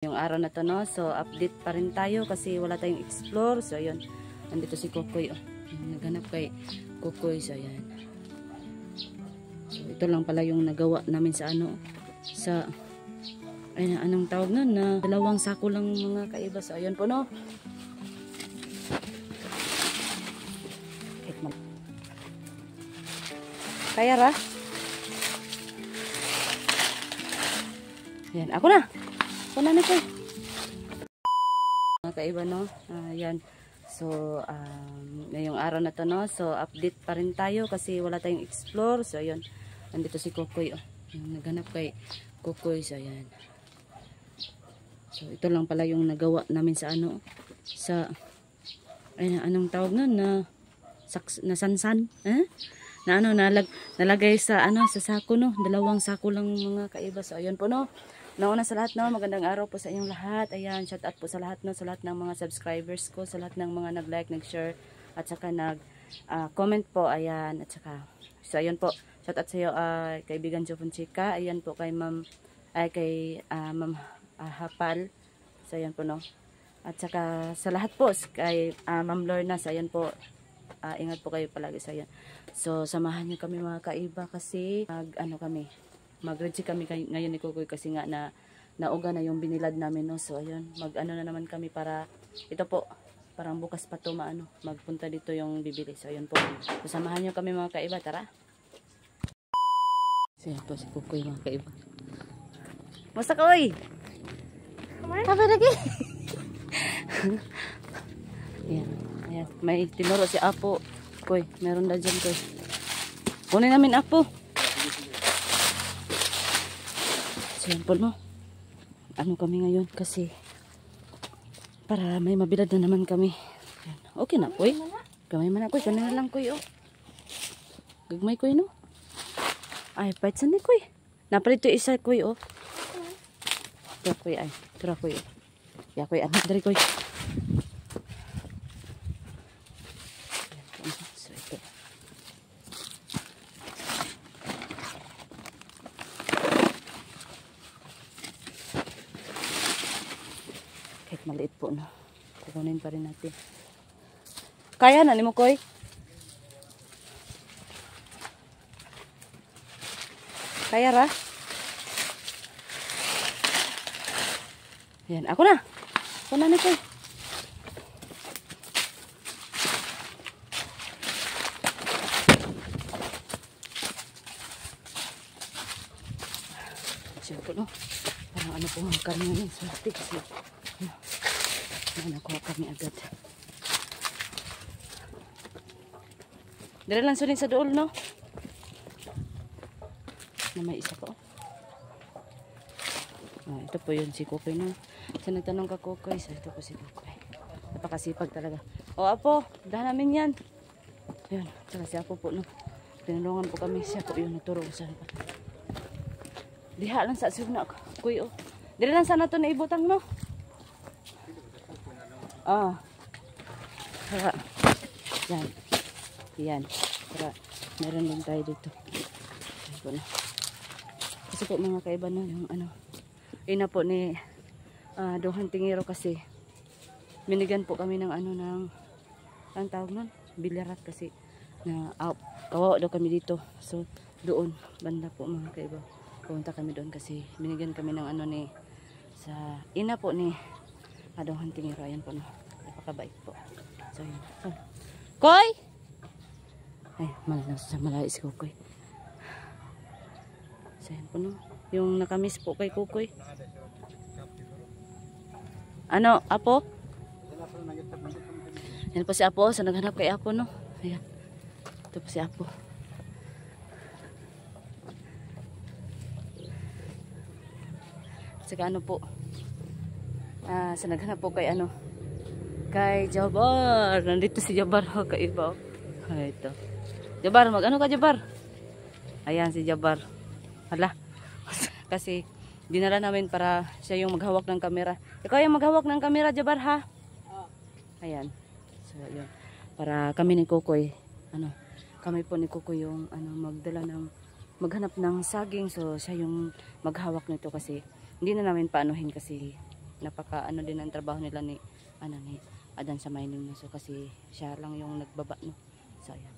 Yung araw na to, no? So update pa rin tayo kasi wala tayong explore. So ayun, nandito si Kukoy, oh. Naghanap kay Kukoy. So ayan, so ito lang pala yung nagawa namin sa ano, sa ayun, anong tawag nun, na 2 sako lang mga kaiba. So ayun po, no? Kaya ra? Ayan, ako na! Wala na ko. Mga kaiba, no? Ayan. So, ngayong araw na to, no? So, update pa rin tayo kasi wala tayong explore. So, ayun. Nandito si Kukoy, oh. Yung naghanap kay Kukoy. So, ayan. So, ito lang pala yung nagawa namin sa ano, sa, ayun, anong tawag nun, na sansan, eh? Na ano, nalagay sa ano, sa sako, no? 2 sako lang mga kaiba. So, ayun po, no? Nauna sa lahat, no, magandang araw po sa inyong lahat. Ayan, shout out po sa lahat, no, sa lahat ng mga subscribers ko, sa lahat ng mga nag-like, nag-share, at saka nag-comment po. Ayan, at saka, so ayun po, shout out sa iyo, kaibigan Jo Fonseca. Ayan po kay Ma'am, kay Ma'am Hapal. So ayan po, no. At saka sa lahat po, kay Ma'am Lorna. So ayan po, ingat po kayo palagi sa ayan. So samahan niyo kami mga kaiba kasi mag-ready kami ngayon ni Kukoy kasi nga nauga na yung binilad namin, no. So ayun, mag-ano na naman kami para ito po, parang bukas pa to magpunta dito yung bibili. So ayun po, so, samahan niyo kami mga kaiba, tara. So yan po si Kukoy mga kaiba. Musta ka, oy? Kape lagi. Ayan, may tinuro si Apo. Koy, meron na dyan, Koy. Kunin namin, Apo. So yan po, no. Ano kami ngayon kasi para may mabilad na naman kami. Yan. Okay na, Koy. Gamay man na, Koy. Kanina lang, Koy, oh. Gagmay, Koy, no. Ay, pahit saan ni, Koy. Napalit ito isa, Koy, oh. Ito, Koy, ay. Ito, Koy, oh. Ya, Koy, anak dari, Koy. So, ito. Kahit maliit po, no. Kukunin pa rin natin. Kaya na ni mo, Koy? Kaya ra? Yan, ako na. Ako na, Koy. Siya po, no. Parang ano po ang kami ngayon. Swerte kasi nakuha kami agad. Dala lang sunin sa dool, no? Na may isa po. Ito po yun si Kukoy, no? Sa nagtanong ka, Kukoy, so ito po si Kukoy. Napakasipag talaga. O, Apo, dahan namin yan. Yun, saka si Apo po, no? Tinulungan po kami. Siya po yun, naturo sa diha lang sa suna, Kuy, oh. Dili lang sana ito na ibutang, no? Saka, yan. Yan. Saka, meron din tayo dito. Ayan po, no? Kasi po mga kaiba, no, yung ano, ina po ni Dohan Tingero kasi minigan po kami ng ano, ng ang tawag nun, bilyarat kasi na kawawa daw kami dito. So, doon, banda po mga kaiba. Pumunta kami doon kasi binigyan kami ng ano ni sa ina po ni Dohan Tingero. Ayan po, no. Napakabait po. So yun. Oh. Koy! Ay, malayo si Kukoy. So ayan po, no. Yung nakamiss po kay Kukoy. Ano, Apo? Yan po si Apo. So naghanap kay Apo, no. Ayan. Ito po si Apo. Saka ano po, sa naghanap po kay ano, kay Jabar. Nandito si Jabar, ho, kaiba. Ito. Jabar, mag-ano ka, Jabar? Ayan si Jabar. Hala. Kasi dinala namin para siya yung maghawak ng kamera. Ikaw yung maghawak ng kamera, Jabar, ha? Ayan. So, yun. Para kami ni Kukoy, ano, kami po ni Kukoy yung ano, maghanap ng saging. So, siya yung maghawak nito kasi hindi na namin paanuhin kasi napaka ano din ang trabaho nila ni Adan sa mining no. So kasi siya lang yung nagbaba no. So ayan.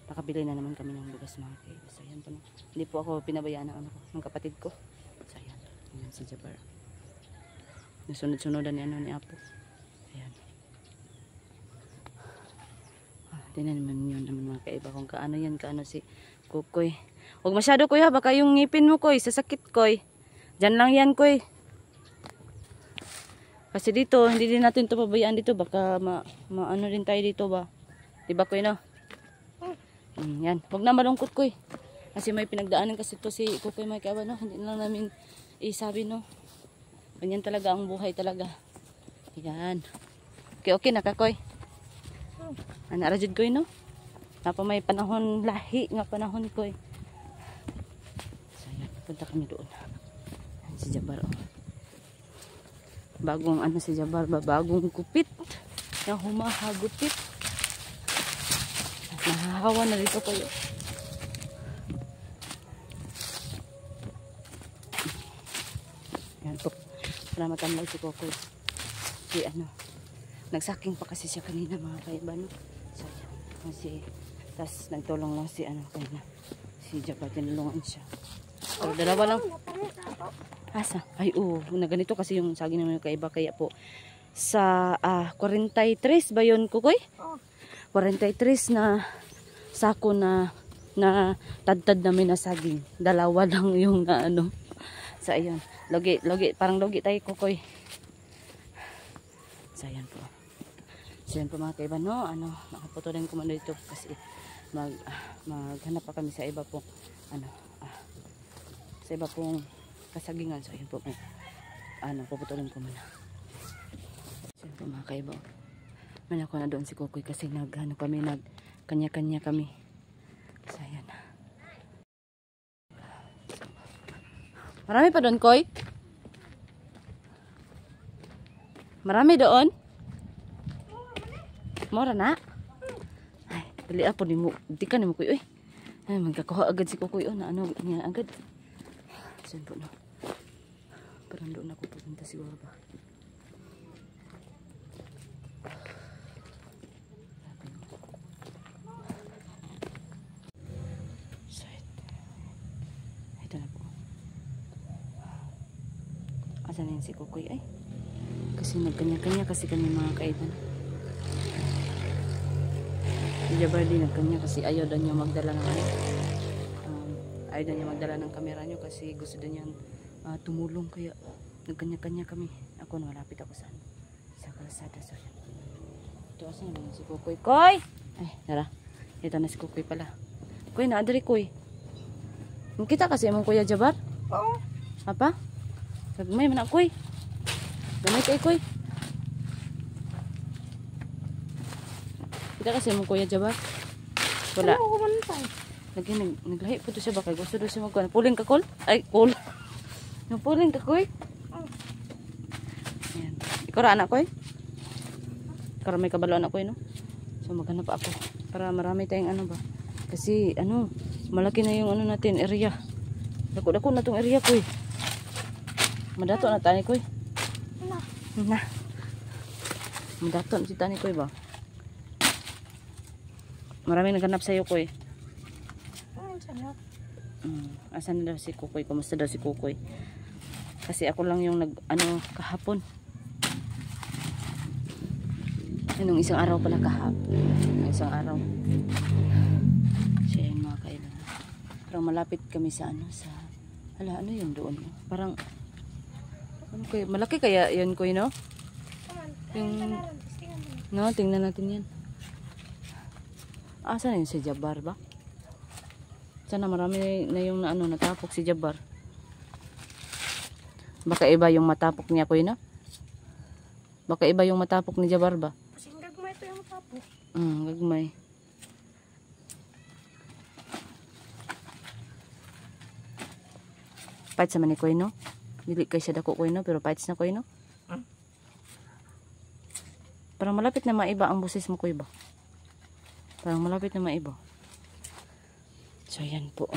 Nakabili na naman kami ng bigas mga kaiba. So ayan po no. Hindi po ako pinabayaan ng ng kapatid ko. So ayan. Ayan si Jabar. Nasunod-sunodan ni ni Apo. Ayan. Tingnan naman yun naman mga kaiba kung kaano yan, kaano si Kukoy. Huwag masyado kuya, baka yung ngipin mo koy, sasakit koy. Diyan lang yan koy. Kasi dito, hindi din natin ito pabayaan dito. Baka maano din tayo dito ba. Diba koy no? Yan. Huwag na malungkot koy. Kasi may pinagdaanan kasi ito si Kukoy may kaiba no. Hindi na lang namin isabi no. Ganyan talaga ang buhay talaga. Yan. Okay nakakoy. Rajud koy no. Napa may panahon lahi nga panahon koy. So yan. Punta kami doon. Si Jabar oh. Bagong si Jabar ba? Bagong kupit. Yung humahagupit. Nahahawa na dito kayo. Yan po. Para matamlay si Kukoy. Si nagsaking pa kasi siya kanina mga kaiba no. So yan. Kasi tas nagtulong lang si kanina. Si Jabar tinulungan siya. Pero dalawa lang. Asa? Ay na ganito kasi yung saging naman yung kaiba kaya po sa 43 ba yun Kukoy? 43 na sako na tadtad namin na saging. Dalawa lang yung So ayun, logi parang logi tayo Kukoy. So ayan po. So ayan po mga kaiba no, nakaputo din ko man dito kasi maghanap pa kami sa iba po sa iba pong kasagingan. So ayun po puputulin ko muna. So ayun po mga kaiba. Manako na doon si Kukoy kasi kanya-kanya kami. So ayan. Marami pa doon, Koy? Marami doon? Mura na? Ay, dali po ni mo. Di ka ni mo, Koy. Ay, magkakuha agad si Kukoy. Na niya agad. So yun po, no. Parang doon ako pupunta siguro ba. Asan na yun si Kukoy ay? Kasi nagkanya-kanya kasi kami mga kaiban. Si Jabar din nagkanya kasi ayaw daw niya magdala ng ayaw daw niya magdala ng kamera niyo kasi gusto daw niya tumulong kaya nagkanya-kanya kami. Ako malapit ako sa kalsada. So yan. Ito asan na yun si Kukoy. Koy! Ay, nara. Ito na si Kukoy pala. Koy, naadari Koy. Kita kasi mong Kuya Jabar? Oo. Apa? Gagmay man ako eh. Gamay kay Koy. Kita kasi mong Kuya Jabar. Wala. Naglahi po to siya ba kay gusto doon siya magkuhan. Puling ka Kol? Ay, Kol. Puling ka Koy? Ayan. Ikaw ra anak Koy? Para may kabalo anak Koy no? So maghanap ako. Para marami tayong ba. Kasi malaki na yung natin area. Dako-dako na tong area Koy. Madato na tani Koy. Na. Madato na si tani Koy ba? Maraming naghanap sa iyo Koy. Asan na daw si Kukoy? Kumusta daw si Kukoy? Kasi ako lang yung kahapon. Nung isang araw pala kahapon. Isang araw. Siya yung mga kailan. Parang malapit kami sa ano yun doon? Parang malaki kaya yun Koy no? Yung tingnan natin yan. Saan yun si Jabar ba? Sana marami na yung natapok si Jabar. Baka iba yung matapok niya Koy no? Baka iba yung matapok ni Jabar ba? Kasi gagmay ito yung matapok. Gagmay. Pahit sa man ni Koy no? Dili kay siya dako Koy no, pero pahit na Koy no. Parang malapit na maiba ang busis mo Koy ba? Parang malapit na maiba. So yan po.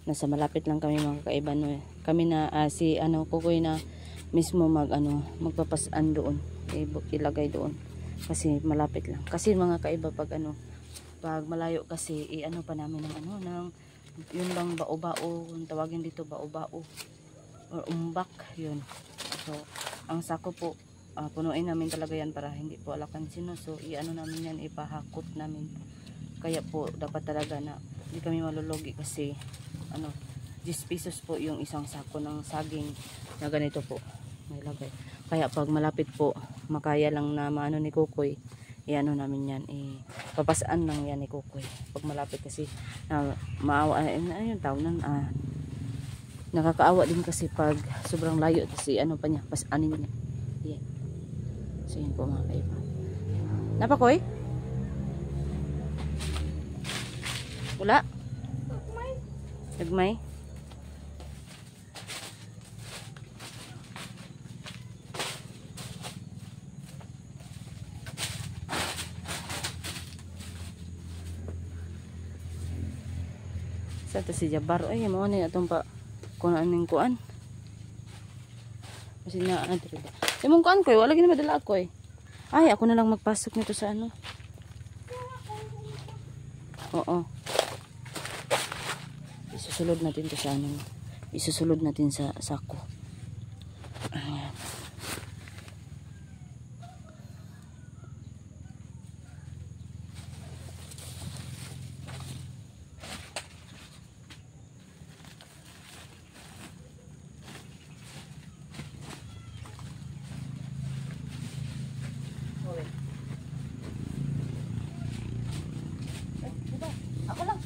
Nasa malapit lang kami mga kaiba no. Kami na si Kukoy na mismo magpapasan doon, ilagay doon kasi malapit lang. Kasi mga kaiba pag pag malayo kasi pa namin ng yun lang, bao-bao, kung tawagin dito, bao-bao or umbak yun. So ang sako po punuin namin talaga yan para hindi po alakan sino. So namin yan, ipahakot namin. Kaya po dapat talaga na hindi kami malulugi kasi 10 pesos po yung isang sako ng saging na ganito po nilagay. Kaya pag malapit po, makaya lang na maano ni Kukoy, namin yan, papasaan lang yan ni Kukoy pag malapit kasi maawa, ayun tawag nan, nakakaawa din kasi pag sobrang layo kasi pa niya, pasanin niya yan. So yun po mga kaiba. Napakoy? Wala? Nagmay? Sa to si Jabar, ay mo ni atong pa kun aning kuan. Kasi na dito. Imong kuan koy, wala gini madala ko eh. Ay, ako na lang magpasok nito sa Oo. Isusulod natin to sa Isusulod natin sa sako. Ayan. Ako lang.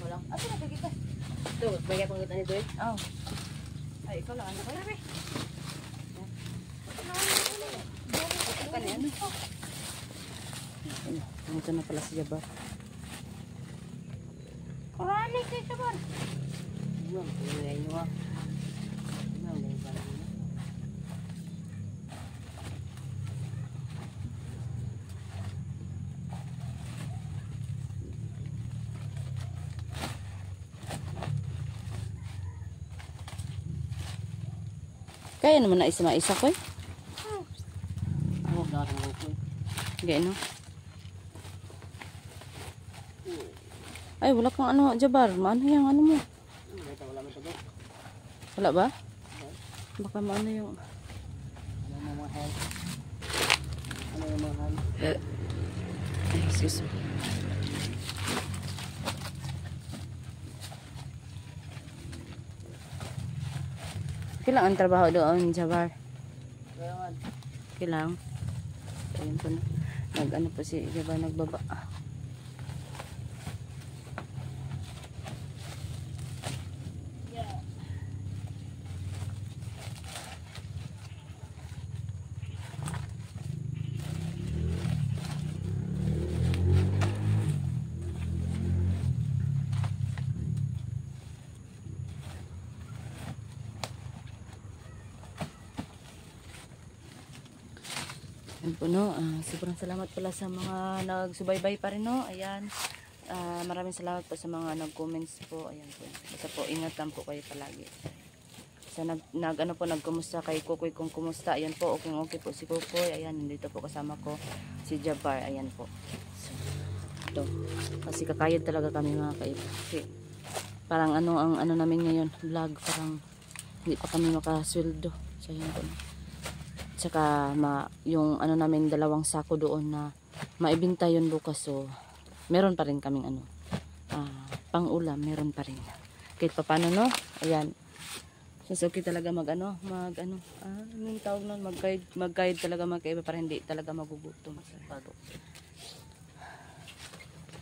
Wala. Asa na kita? Tuh, bagay pang gutan nito eh. Oh. Ay, ikaw lang. Ano ka na, Ito na pala si Jabar. Kurani kay Jabar. Yun, kulay nyo ah. Kaya naman na isa ko eh. Gaya no? Ay, wala kang Jabar. Maano yung mo? Wala ba? Baka maano yung... Ay, excuse me. Kailangan ang trabaho doon, Jabar. Kailangan. Ayun po na. Po si Jabar, nagbaba. Ayan po no, sobrang salamat pala sa mga nagsubaybay pa rin no. Ayan, maraming salamat po sa mga nag-comments po. Ayan po, basta po ingat lang po kayo palagi. Sa nagkumusta kay Kukoy kung kumusta. Ayan po, okay po si Kukoy. Ayan, nandito po kasama ko si Jabar. Ayan po. So, ito. Kasi kakayod talaga kami mga kaiba. Kasi parang ang namin ngayon, vlog, parang hindi pa kami makasweldo. So ayan po. Tsaka yung namin 2 sako doon na maibinta yun bukas. So meron pa rin kaming pang ulam, meron pa rin. Kahit paano no. Ayan. So okay talaga anong tawag nun, mag-guide talaga magkaiba para hindi talaga magugutom sa bago.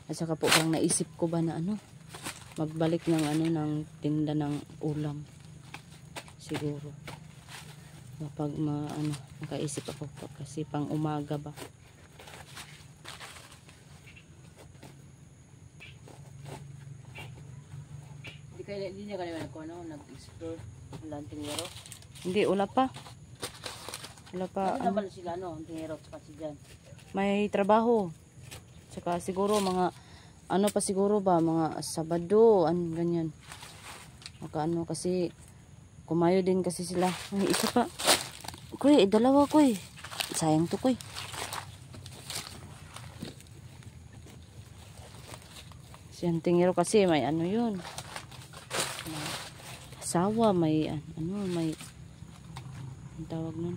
At saka po parang naisip ko ba na magbalik ng ng tinda ng ulam. Siguro. Kapag makaisip ako kasi pang umaga ba. Hindi niya kanina nag-explore ng tingero? Hindi, wala pa. Wala pa. Ano naman sila tingero pa si Jan? May trabaho. Tsaka siguro mga pa siguro ba mga Sabado, ganyan. Maka kasi kumayo din kasi sila. Ay, isa pa. Kuy, dalawa kuy. Sayang to kuy. Siyang tingiro kasi may ano yun. May asawa, may may ang tawag nun.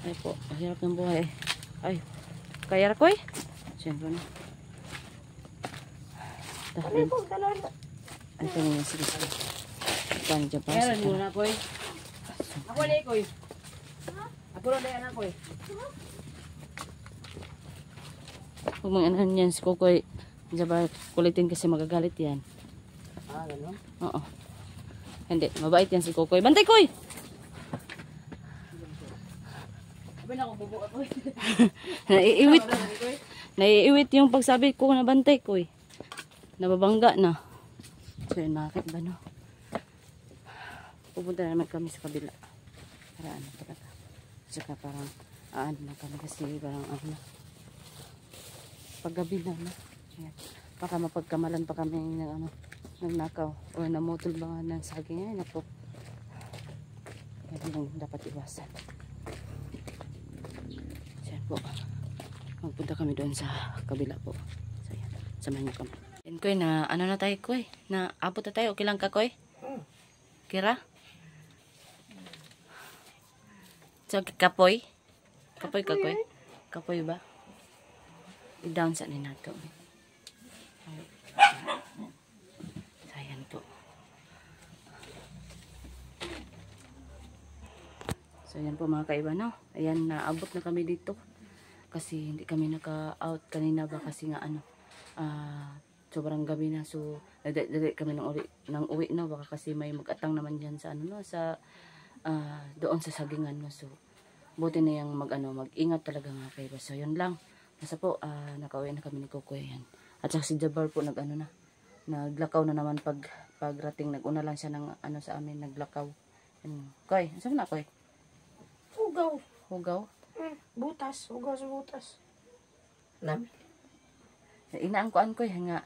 Ay po, hirap ng buhay. Ay, kaya kuy. Siyempre na. Ano po, dalawa. Ay, tingin niya. Sige, sige. Paano dyan pa? Meron mo na, Koy. Ako na, Koy. Ako na yan, Koy. Huwag mga ano yan si Kukoy. Diyan ba kulitin kasi magagalit yan. Ah, gano'n? Oo. Hindi, mabait yan si Kukoy. Bantay Koy! Sabi na ako bubuka, Koy. Naiiwit. Naiiwit yung pagsabi ko na bantay Koy. Nababangga na. So yun, makakit ba no? Pupunta na naman kami sa kabila. Para ano talaga. Tsaka parang na kami kasi parang paggabi na. Ayan. Baka mapagkamalan pa kami ng nakaw o namutol ba ng saging. Ay napo. Yan yung dapat iwasan. So yan po. Magpunta kami doon sa kabila po. So yan. Samahan niyo kami. Yan Koy, na ano na tayo Koy? Na abot na tayo. Okay lang ka Koy? Kira? So kapoy? Kapoy ka Koy? Kapoy ba? I-down sa ninato. So yan po. So yan po mga kaiba no. Ayan, naabot na kami dito. Kasi hindi kami naka-out kanina ba kasi nga sobrang gabi na, so dali kami ng uwi no, baka kasi may mag-atang naman diyan sa sa doon sa sagingan no, so buti na yung mag-ingat talaga mga kaiba. So yun lang, basta po nakauwi na kami ni Kukoy yan, at saka si Jabar po naglakaw na naman pagrating, naguna lang siya ng sa amin, naglakaw. Koy, saan na Koy? Hugaw? Butas. Hugaw sa butas. Namin. Inaangkoan Koy nga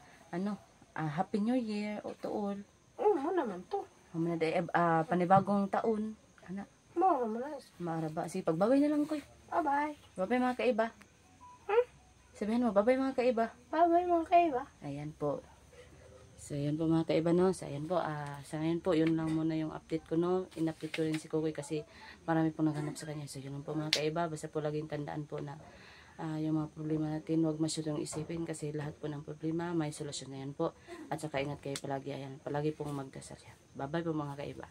Happy New Year o tuol. Mo naman to. Mamaya panibagong taon. Mo naman. Maaraba. Sige, pagbabay na lang Koy. Bye-bye. Babay mga kaiba. Sabihin mo, babay mga kaiba. Bye-bye mga kaiba. Ayan po. So, ayan po mga kaiba no. So, ayan po. Sa ngayon po, yun lang muna yung update ko no. In-update ko rin si Kukoy kasi marami po naghanap sa kanya. So, yun lang po mga kaiba. Basta po laging tandaan po na yung mga problema natin, huwag masyadong isipin kasi lahat po ng problema may solusyon na yan po. At saka ingat kayo palagi. Ayan, palagi pong magdasal yan. Bye-bye po mga kaiba.